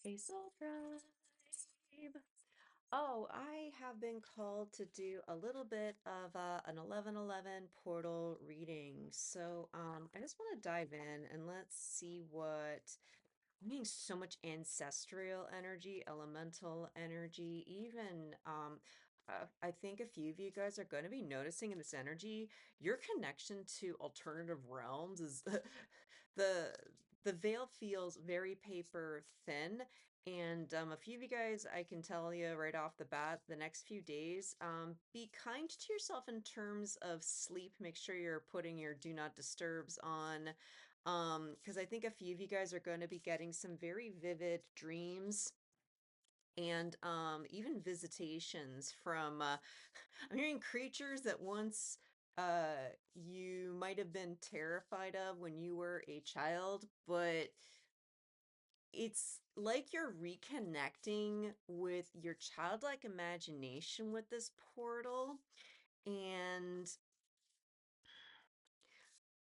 a soul tribe. Oh, I have been called to do a little bit of an 1111 portal reading. I just want to dive in and let's see what I'm getting so much ancestral energy, elemental energy, even I think a few of you guys are going to be noticing in this energy, your connection to alternative realms is the the veil feels very paper thin. And a few of you guys, I can tell you right off the bat, the next few days, be kind to yourself in terms of sleep. Make sure you're putting your do not disturbs on, because I think a few of you guys are going to be getting some very vivid dreams and even visitations from I'm hearing creatures that once you might have been terrified of when you were a child, but it's like you're reconnecting with your childlike imagination with this portal. And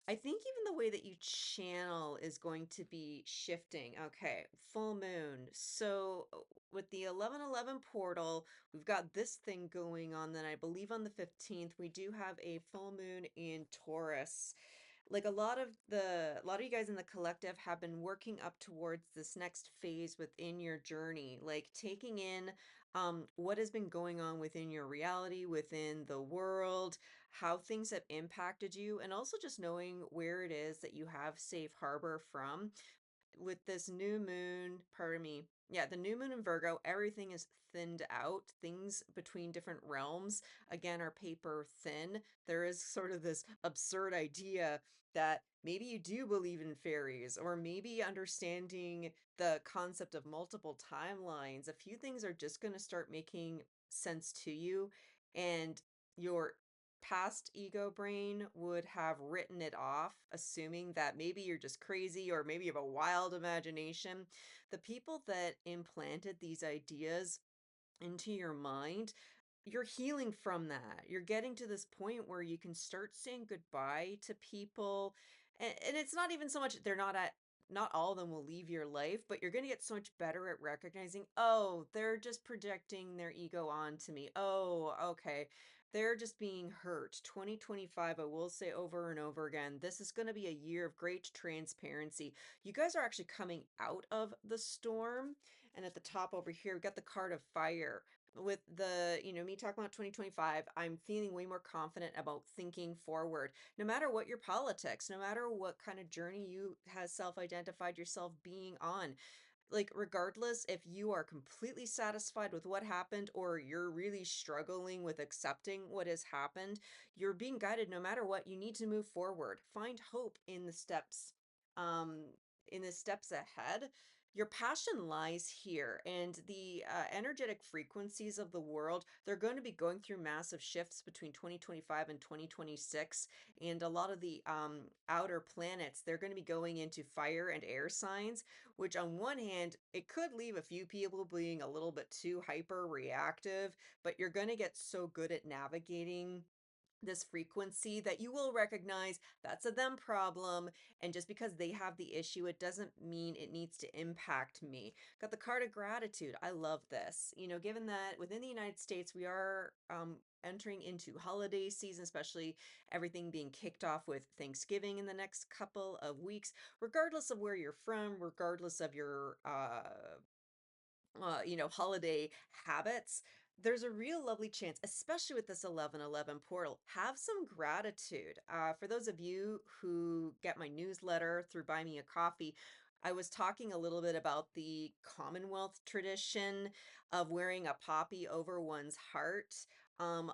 I think even the way that you channel is going to be shifting. Okay, full moon. With the 1111 portal, we've got this thing going on. Then I believe on the 15th, we do have a full moon in Taurus. Like a lot of you guys in the collective have been working up towards this next phase within your journey, like taking in what has been going on within your reality, within the world, how things have impacted you, and also just knowing where it is that you have safe harbor from with this new moon, pardon me. Yeah, the new moon in Virgo, everything is thinned out. Things between different realms, again, are paper thin. There is sort of this absurd idea that maybe you do believe in fairies, or maybe understanding the concept of multiple timelines. A few things are just going to start making sense to you, and your past ego brain would have written it off, assuming that maybe you're just crazy or maybe you have a wild imagination. The people that implanted these ideas into your mind, you're healing from that. You're getting to this point where you can start saying goodbye to people. And it's not even so much not all of them will leave your life, but you're going to get so much better at recognizing, oh, they're just projecting their ego onto me. Oh, okay. They're just being hurt. 2025, I will say over and over again, this is going to be a year of great transparency. You guys are actually coming out of the storm. And at the top over here, we've got the card of fire. With me talking about 2025, I'm feeling way more confident about thinking forward. No matter what your politics, no matter what kind of journey you has self-identified yourself being on, like regardless if you are completely satisfied with what happened or you're really struggling with accepting what has happened, you're being guided no matter what. You need to move forward. Find hope um in the steps ahead. Your passion lies here, and the energetic frequencies of the world, they're going to be going through massive shifts between 2025 and 2026. And a lot of the outer planets, they're going to be going into fire and air signs, which on one hand, it could leave a few people being a little bit too hyper reactive, but you're going to get so good at navigating this frequency that you will recognize that's a them problem. And just because they have the issue, it doesn't mean it needs to impact me. Got the card of gratitude. I love this. Given that within the United States, we are entering into holiday season, especially everything being kicked off with Thanksgiving in the next couple of weeks, regardless of where you're from, regardless of your holiday habits, there's a real lovely chance, especially with this 1111 portal, have some gratitude. For those of you who get my newsletter through Buy Me a Coffee, I was talking a little bit about the Commonwealth tradition of wearing a poppy over one's heart. On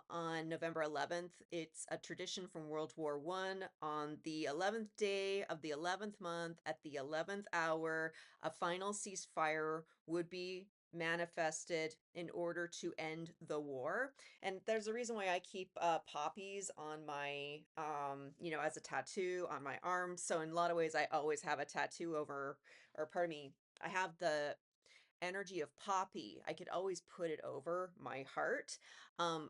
November 11th, it's a tradition from World War One. On the 11th day of the 11th month, at the 11th hour, a final ceasefire would be manifested in order to end the war. And there's a reason why I keep poppies on my as a tattoo on my arm. So in a lot of ways I always have a tattoo over, or pardon me, I have the energy of poppy. I could always put it over my heart. um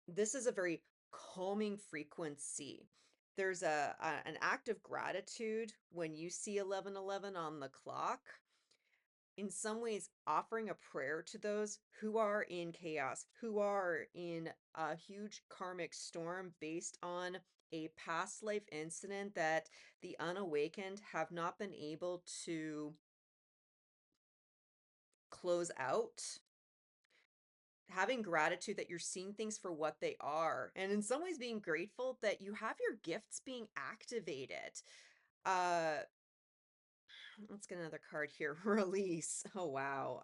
this is a very calming frequency. There's an act of gratitude when you see 1111 on the clock. in some ways offering a prayer to those who are in chaos, who are in a huge karmic storm based on a past life incident that the unawakened have not been able to close out. Having gratitude that you're seeing things for what they are, and in some ways being grateful that you have your gifts being activated. Uh, let's get another card here. Release. Oh wow.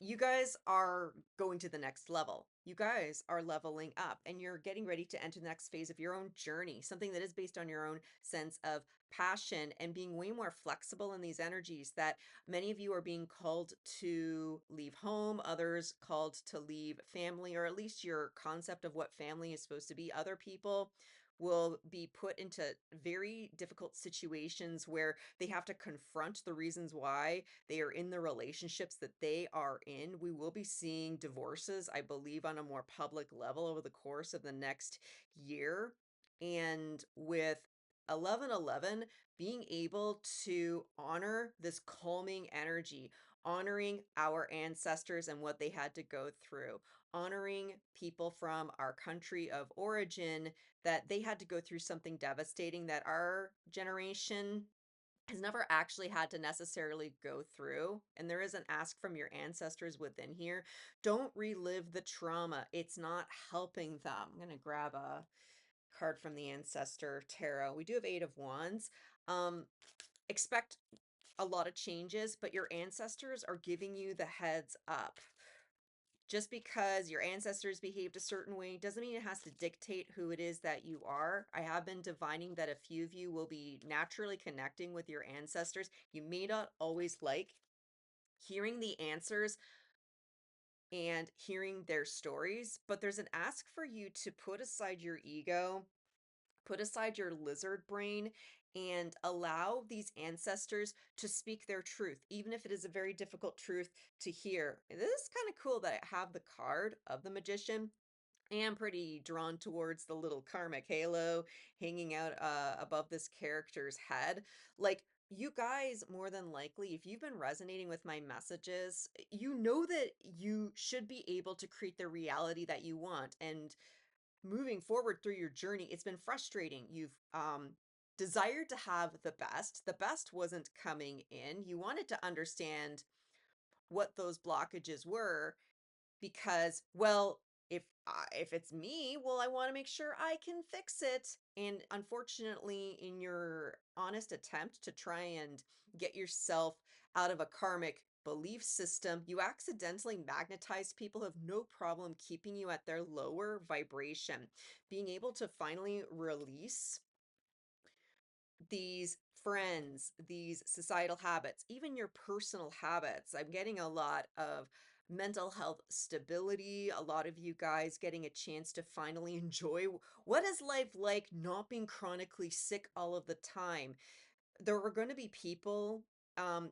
You guys are going to the next level. You guys are leveling up and you're getting ready to enter the next phase of your own journey, something that is based on your own sense of passion and being way more flexible in these energies. That many of you are being called to leave home, others called to leave family, or at least your concept of what family is supposed to be. Other people will be put into very difficult situations where they have to confront the reasons why they are in the relationships that they are in. We will be seeing divorces, I believe, on a more public level over the course of the next year. And with 1111 being able to honor this calming energy, honoring our ancestors and what they had to go through, honoring people from our country of origin that they had to go through something devastating that our generation has never actually had to necessarily go through. And there is an ask from your ancestors within here. Don't relive the trauma. It's not helping them. I'm going to grab a card from the Ancestor Tarot. We do have Eight of Wands. Expect a lot of changes, but your ancestors are giving you the heads up. Just because your ancestors behaved a certain way doesn't mean it has to dictate who it is that you are. I have been divining that a few of you will be naturally connecting with your ancestors. You may not always like hearing the answers and hearing their stories, but there's an ask for you to put aside your ego, put aside your lizard brain, and allow these ancestors to speak their truth, even if it is a very difficult truth to hear. And this is kind of cool that I have the card of the magician. I am pretty drawn towards the little karmic halo hanging out above this character's head. Like, you guys, more than likely, if you've been resonating with my messages, you know that you should be able to create the reality that you want. And moving forward through your journey, it's been frustrating. You've desired to have the best. The best wasn't coming in. You wanted to understand what those blockages were because, well, if it's me, well, I want to make sure I can fix it. And unfortunately, in your honest attempt to try and get yourself out of a karmic belief system, you accidentally magnetize people who have no problem keeping you at their lower vibration. Being able to finally release these friends, these societal habits, even your personal habits. I'm getting a lot of mental health stability, a lot of you guys getting a chance to finally enjoy what is life like not being chronically sick all of the time. There are going to be people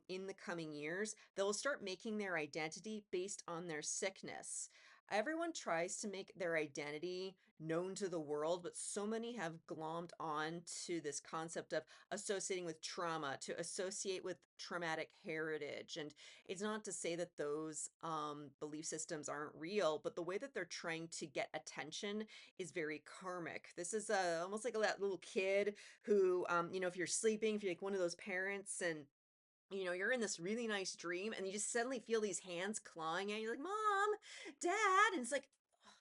in the coming years that will start making their identity based on their sickness. Everyone tries to make their identity known to the world, but so many have glommed on to this concept of associating with trauma, to associate with traumatic heritage. And it's not to say that those belief systems aren't real, but the way that they're trying to get attention is very karmic. This is almost like that little kid who, if you're sleeping, if you're like one of those parents and you're in this really nice dream and you just suddenly feel these hands clawing at you, like, Mom, Dad. And it's like, "Oh,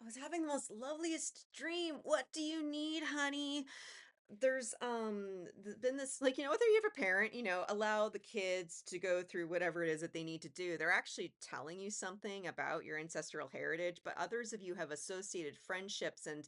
I was having the most loveliest dream. What do you need, honey?" There's been this, like, whether you have a parent, allow the kids to go through whatever it is that they need to do. They're actually telling you something about your ancestral heritage, but others of you have associated friendships and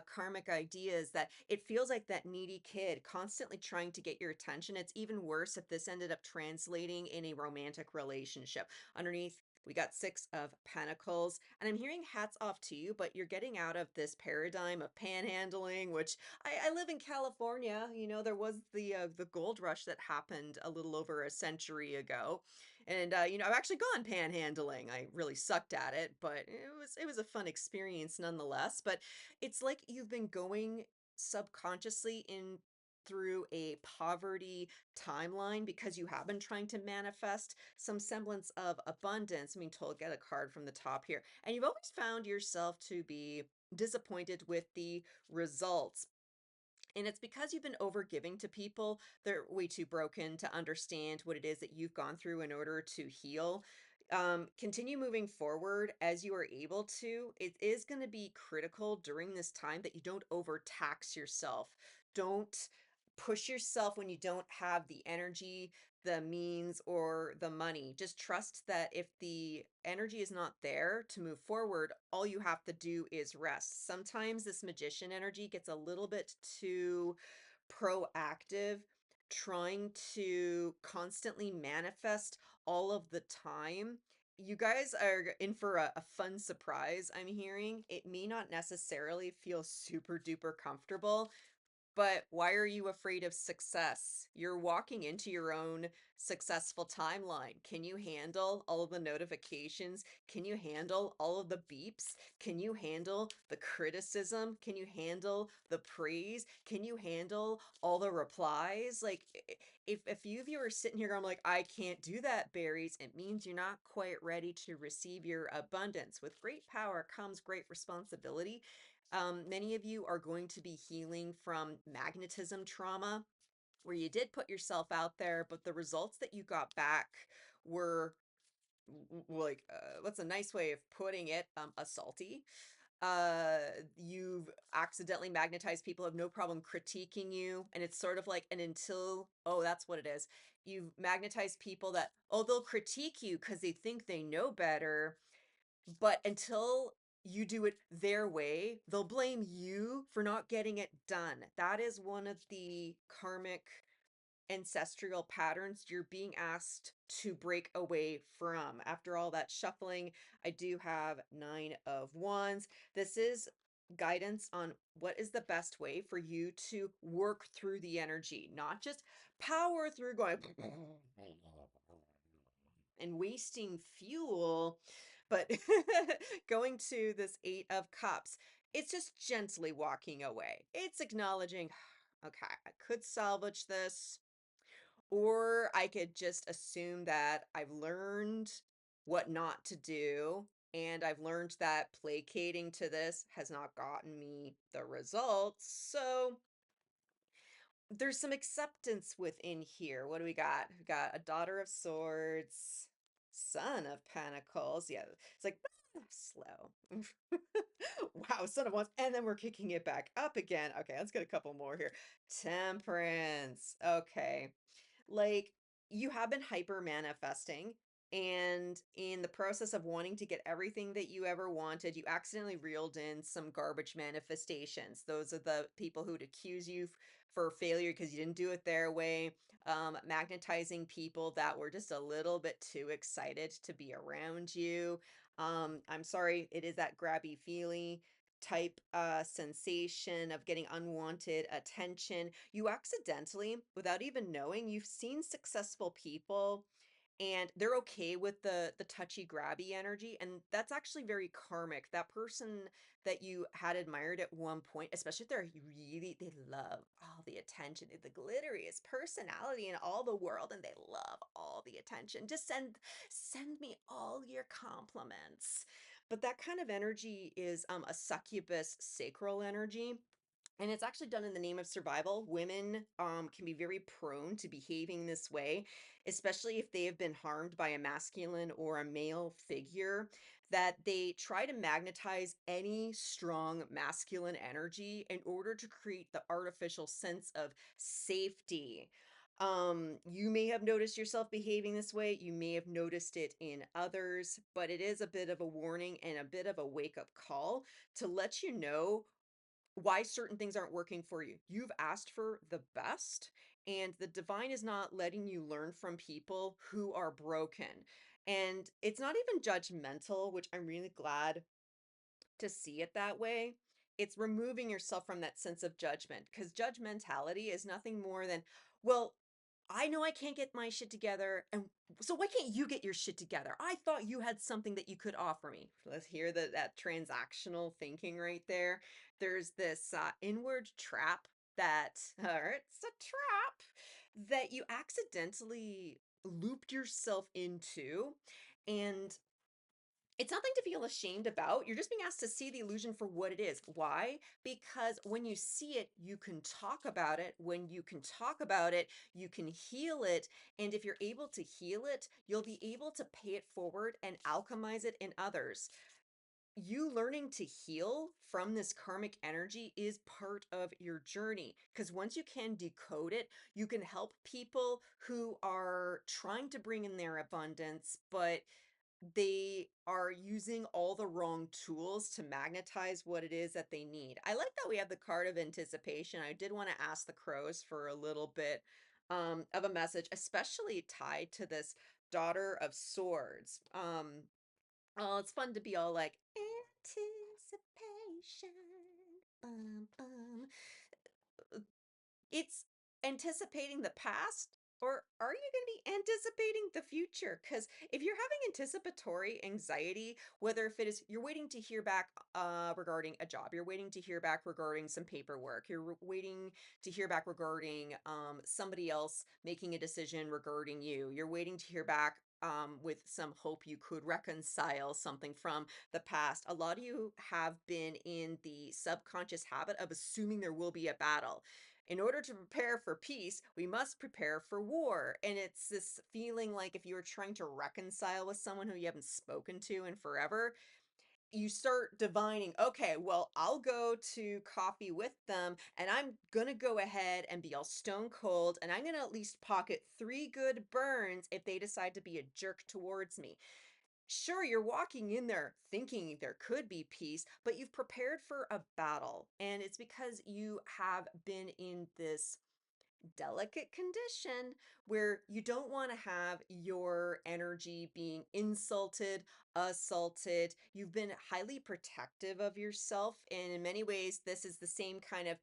karmic ideas that it feels like that needy kid constantly trying to get your attention. It's even worse if this ended up translating in a romantic relationship. Underneath, we got Six of Pentacles, and I'm hearing hats off to you, but you're getting out of this paradigm of panhandling, which I live in California. There was the gold rush that happened a little over a century ago. And I've actually gone panhandling. I really sucked at it, but it was a fun experience nonetheless. But it's like you've been going subconsciously in through a poverty timeline because you have been trying to manifest some semblance of abundance. I mean, told get a card from the top here. And you've always found yourself to be disappointed with the results. And it's because you've been overgiving to people. They're way too broken to understand what it is that you've gone through in order to heal. Continue moving forward as you are able to. It is going to be critical during this time that you don't overtax yourself. Don't push yourself when you don't have the energy, the means, or the money. Just trust that if the energy is not there to move forward, all you have to do is rest. Sometimes this magician energy gets a little bit too proactive, trying to constantly manifest all of the time. You guys are in for a fun surprise, I'm hearing. It may not necessarily feel super duper comfortable, but why are you afraid of success? You're walking into your own successful timeline. Can you handle all of the notifications? Can you handle all of the beeps? Can you handle the criticism? Can you handle the praise? Can you handle all the replies? Like, if a few of you are sitting here, I'm like, I can't do that, berries, it means you're not quite ready to receive your abundance. With great power comes great responsibility. Many of you are going to be healing from magnetism trauma, where you did put yourself out there, but the results that you got back were like, what's a nice way of putting it? Assaulty. Uh, you've accidentally magnetized people who have no problem critiquing you. And it's sort of like an until, oh, that's what it is. You've magnetized people that, oh, they'll critique you because they think they know better, but until you do it their way, they'll blame you for not getting it done. That is one of the karmic ancestral patterns you're being asked to break away from. After all that shuffling, I do have 9 of Wands. This is guidance on what is the best way for you to work through the energy, not just power through going and wasting fuel, but going to this 8 of Cups. It's just gently walking away. It's acknowledging, okay, I could salvage this, or I could just assume that I've learned what not to do. And I've learned that placating to this has not gotten me the results. So there's some acceptance within here. What do we got? We got a Daughter of Swords, Son of Pentacles. Yeah, it's like slow. Wow, Son of Wands. And then we're kicking it back up again. Okay, let's get a couple more here. Temperance. Okay. Like, you have been hyper manifesting, and in the process of wanting to get everything that you ever wanted, you accidentally reeled in some garbage manifestations. Those are the people who'd accuse you for failure because you didn't do it their way. Magnetizing people that were just a little bit too excited to be around you. I'm sorry, it is that grabby feely type sensation of getting unwanted attention. You accidentally, without even knowing, you've seen successful people and they're okay with the touchy grabby energy, and that's actually very karmic. That person that you had admired at one point, especially if they love all the attention, the glitteriest personality in all the world, and they love all the attention. Just send me all your compliments. But that kind of energy is a succubus sacral energy. And it's actually done in the name of survival. Women can be very prone to behaving this way, especially if they have been harmed by a masculine or a male figure, that they try to magnetize any strong masculine energy in order to create the artificial sense of safety. You may have noticed yourself behaving this way. You may have noticed it in others, but it is a bit of a warning and a bit of a wake up call to let you know why certain things aren't working for you. You've asked for the best, and the divine is not letting you learn from people who are broken. And it's not even judgmental, which I'm really glad to see it that way. It's removing yourself from that sense of judgment, because judgmentality is nothing more than, well, I know I can't get my shit together, and so why can't you get your shit together? I thought you had something that you could offer me. Let's hear that transactional thinking right there. There's this inward trap that or it's a trap that you accidentally looped yourself into, and it's nothing to feel ashamed about. You're just being asked to see the illusion for what it is. Why? Because when you see it, you can talk about it. When you can talk about it, you can heal it. And if you're able to heal it, you'll be able to pay it forward and alchemize it in others. You learning to heal from this karmic energy is part of your journey, because once you can decode it, you can help people who are trying to bring in their abundance, but they are using all the wrong tools to magnetize what it is that they need. I like that we have the card of anticipation. I did want to ask the crows for a little bit of a message, especially tied to this daughter of swords. Oh, it's fun to be all like anticipation. Bum, bum. It's anticipating the past, or are you going to be anticipating the future? Because if you're having anticipatory anxiety, whether if it is you're waiting to hear back regarding a job, you're waiting to hear back regarding some paperwork, waiting to hear back regarding somebody else making a decision regarding you, you're waiting to hear back with some hope you could reconcile something from the past. A lot of you have been in the subconscious habit of assuming there will be a battle. In order to prepare for peace, we must prepare for war. And it's this feeling like if you were trying to reconcile with someone who you haven't spoken to in forever, you start divining, okay, well, I'll go to coffee with them and I'm going to go ahead and be all stone cold and I'm going to at least pocket 3 good burns if they decide to be a jerk towards me. Sure, you're walking in there thinking there could be peace, but you've prepared for a battle. And it's because you have been in this delicate condition where you don't want to have your energy being insulted, assaulted. You've been highly protective of yourself. And in many ways, this is the same kind of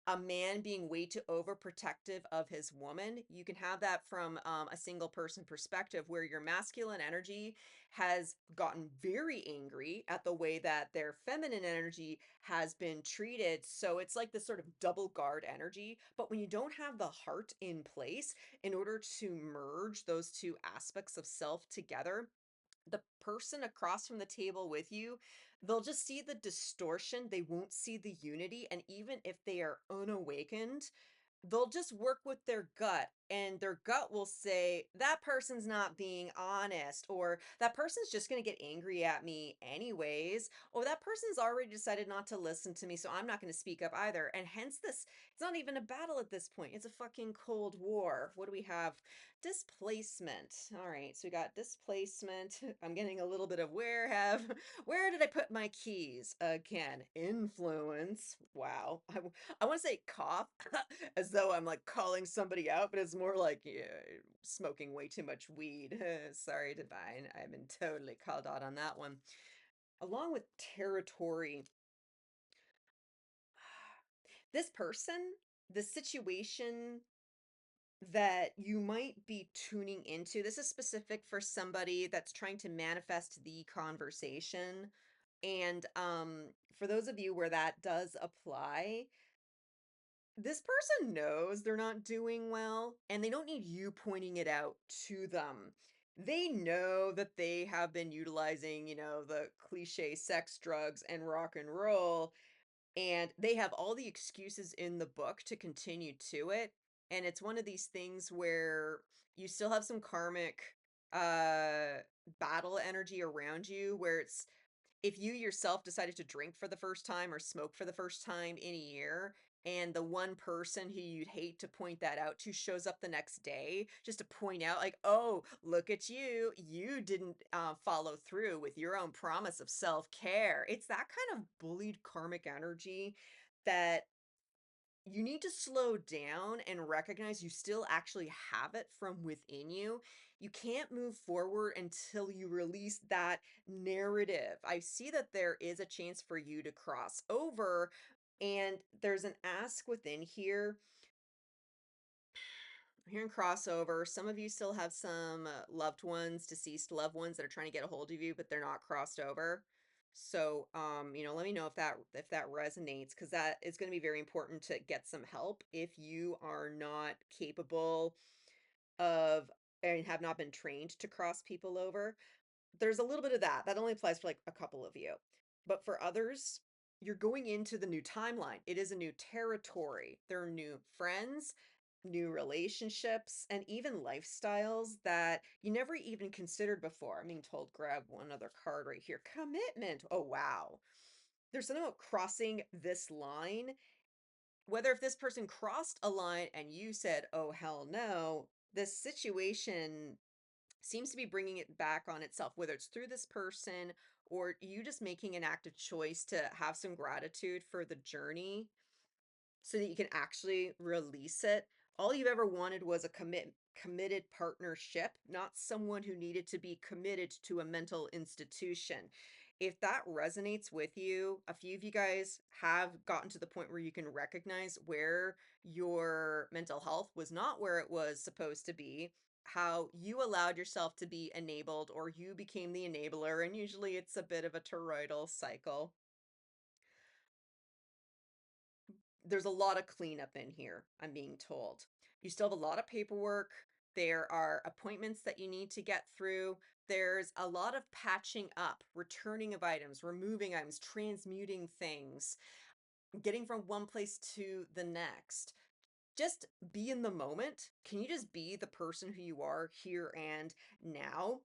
a man being way too overprotective of his woman. You can have that from a single person perspective, where your masculine energy has gotten very angry at the way that their feminine energy has been treated. So it's like this sort of double guard energy. But when you don't have the heart in place in order to merge those two aspects of self together, the person across from the table with you, they'll just see the distortion. They won't see the unity. And even if they are unawakened, they'll just work with their gut, and their gut will say that person's not being honest, or that person's just going to get angry at me anyways, or that person's already decided not to listen to me, so I'm not going to speak up either. And hence this, it's not even a battle at this point, it's a fucking cold war. What do we have? Displacement. All right, so we got displacement. I'm getting a little bit of where did I put my keys again? Influence. Wow. I want to say cough as though I'm like calling somebody out, but it's more like, yeah, smoking way too much weed. Sorry, Divine. I've been totally called out on that one. Along with territory, this person, the situation that you might be tuning into, this is specific for somebody that's trying to manifest the conversation. And for those of you where that does apply, this person knows they're not doing well, and they don't need you pointing it out to them. They know that they have been utilizing, the cliche sex, drugs, and rock and roll, and they have all the excuses in the book to continue to it. And it's one of these things where you still have some karmic uh battle energy around you, where it's if you yourself decided to drink for the first time or smoke for the first time in a year, and the one person who you'd hate to point that out to shows up the next day just to point out, like, oh, look at you, you didn't follow through with your own promise of self-care. It's that kind of bullied karmic energy that you need to slow down and recognize you still actually have it from within you. You can't move forward until you release that narrative. I see that there is a chance for you to cross over, and there's an ask within here. I'm hearing crossover. Some of you still have some loved ones, deceased loved ones that are trying to get a hold of you, but they're not crossed over. So, let me know if that resonates, because that is going to be very important to get some help if you are not capable of and have not been trained to cross people over. There's a little bit of that. That only applies for like a couple of you. But for others, you're going into the new timeline. It is a new territory. There are new friends, new relationships, and even lifestyles that you never even considered before. I'm being told grab one other card right here. Commitment. Oh, wow. There's something about crossing this line. Whether if this person crossed a line and you said, oh, hell no, this situation seems to be bringing it back on itself, whether it's through this person or you just making an active choice to have some gratitude for the journey so that you can actually release it. All you've ever wanted was a committed partnership, not someone who needed to be committed to a mental institution. If that resonates with you, a few of you guys have gotten to the point where you can recognize where your mental health was not where it was supposed to be, how you allowed yourself to be enabled or you became the enabler, and usually it's a bit of a toroidal cycle. There's a lot of cleanup in here, I'm being told. You still have a lot of paperwork. There are appointments that you need to get through. There's a lot of patching up, returning of items, removing items, transmuting things, getting from one place to the next. Just be in the moment. Can you just be the person who you are here and now?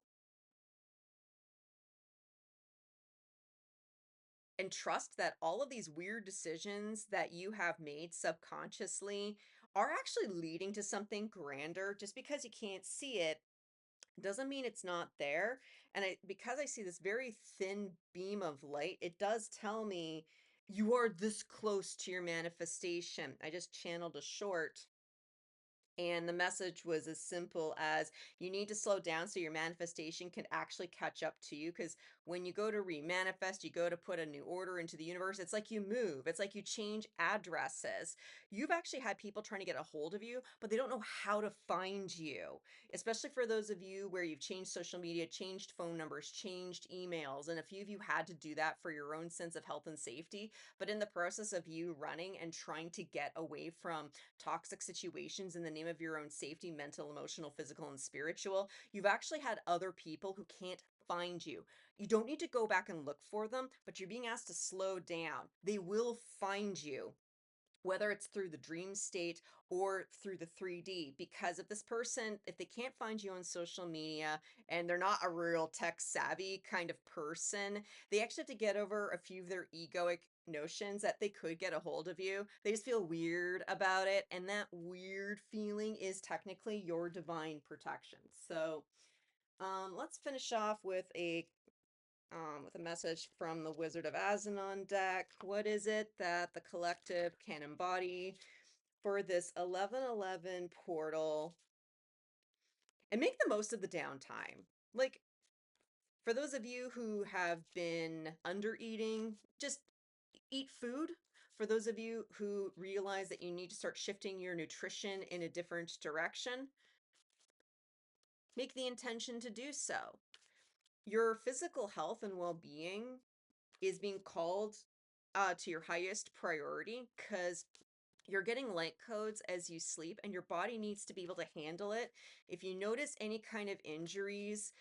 And trust that all of these weird decisions that you have made subconsciously are actually leading to something grander. Just because you can't see it doesn't mean it's not there. And because I see this very thin beam of light, it does tell me you are this close to your manifestation. I just channeled a short, and the message was as simple as you need to slow down so your manifestation can actually catch up to you. Because when you go to remanifest, you go to put a new order into the universe, it's like you move, it's like you change addresses. You've actually had people trying to get a hold of you, but they don't know how to find you. Especially for those of you where you've changed social media, changed phone numbers, changed emails. And a few of you had to do that for your own sense of health and safety. But in the process of you running and trying to get away from toxic situations in the name of your own safety, mental, emotional, physical, and spiritual, you've actually had other people who can't find you. You don't need to go back and look for them, but you're being asked to slow down. They will find you, whether it's through the dream state or through the 3D. Because if this person, if they can't find you on social media and they're not a real tech savvy kind of person, they actually have to get over a few of their egoic notions that they could get a hold of you. They just feel weird about it. And that weird feeling is technically your divine protection. So let's finish off with a message from the Wizard of Azanon deck. What is it that the collective can embody for this 1111 portal and make the most of the downtime? Like, for those of you who have been under eating, just eat food. For those of you who realize that you need to start shifting your nutrition in a different direction, make the intention to do so. Your physical health and well being is being called to your highest priority because you're getting light codes as you sleep and your body needs to be able to handle it. If you notice any kind of injuries,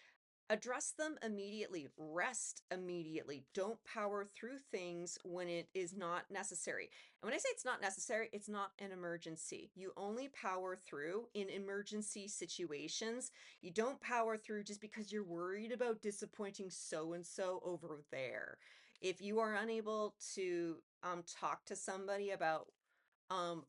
address them immediately, rest immediately. Don't power through things when it is not necessary. And when I say it's not necessary, it's not an emergency. You only power through in emergency situations. You don't power through just because you're worried about disappointing so and so over there. If you are unable to talk to somebody about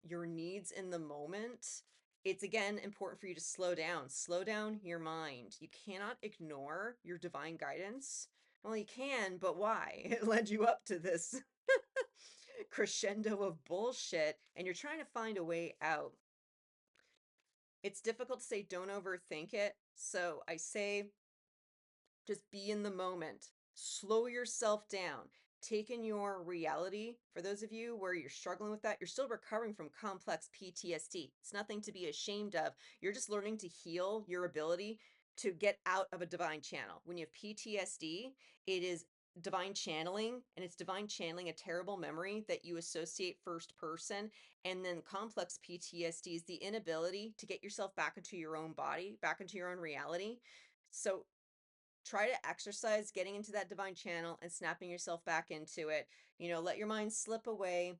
your needs in the moment, it's again important for you to slow down your mind. You cannot ignore your divine guidance. Well, you can, but why? It led you up to this crescendo of bullshit, and you're trying to find a way out. It's difficult to say don't overthink it, so I say just be in the moment. Slow yourself down. Take in your reality. For those of you where you're struggling with that, you're still recovering from complex PTSD. It's nothing to be ashamed of. You're just learning to heal your ability to get out of a divine channel. When you have PTSD, it is divine channeling, and it's divine channeling a terrible memory that you associate first person. And then complex PTSD is the inability to get yourself back into your own body, back into your own reality. So try to exercise getting into that divine channel and snapping yourself back into it. Let your mind slip away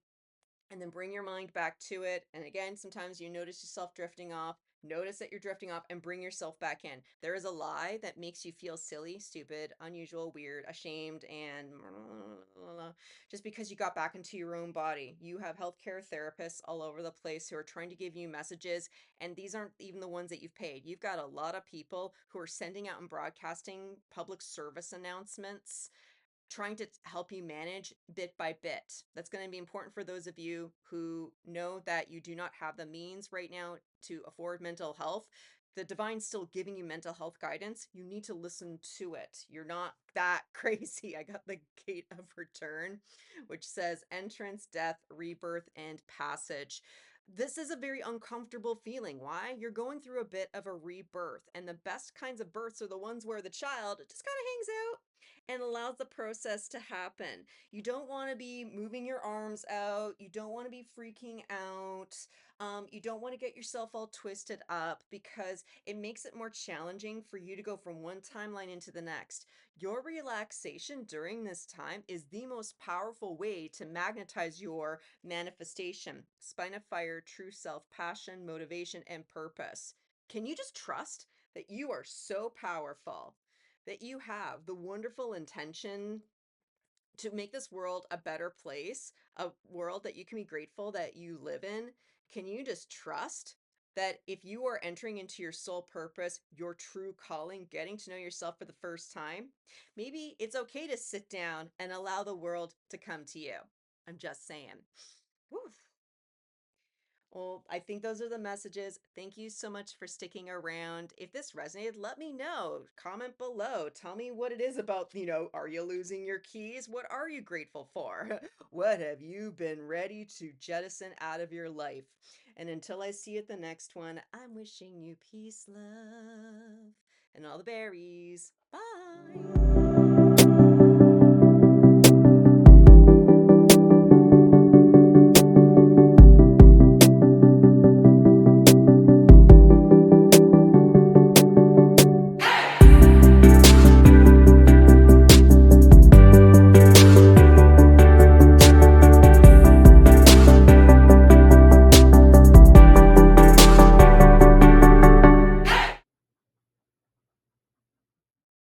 and then bring your mind back to it. And again, sometimes you notice yourself drifting off. Notice that you're drifting off and bring yourself back in. There is a lie that makes you feel silly, stupid, unusual, weird, ashamed, and just because you got back into your own body. You have healthcare therapists all over the place who are trying to give you messages, and these aren't even the ones that you've paid. You've got a lot of people who are sending out and broadcasting public service announcements trying to help you manage bit by bit. That's going to be important for those of you who know that you do not have the means right now to afford mental health. The divine's still giving you mental health guidance. You need to listen to it. You're not that crazy. I got the gate of return, which says entrance, death, rebirth, and passage. This is a very uncomfortable feeling. Why? You're going through a bit of a rebirth, and the best kinds of births are the ones where the child just kind of hangs out and allows the process to happen. You don't want to be moving your arms out. You don't want to be freaking out. You don't want to get yourself all twisted up because it makes it more challenging for you to go from one timeline into the next. Your relaxation during this time is the most powerful way to magnetize your manifestation, spine of fire, true self, passion, motivation, and purpose. Can you just trust that you are so powerful? That you have the wonderful intention to make this world a better place, a world that you can be grateful that you live in. Can you just trust that if you are entering into your soul purpose, your true calling, getting to know yourself for the first time, maybe it's okay to sit down and allow the world to come to you? I'm just saying. Woof. Well, I think those are the messages. Thank you so much for sticking around. If this resonated, let me know. Comment below. Tell me what it is about, are you losing your keys? What are you grateful for? What have you been ready to jettison out of your life? And until I see you at the next one, I'm wishing you peace, love, and all the berries. Bye.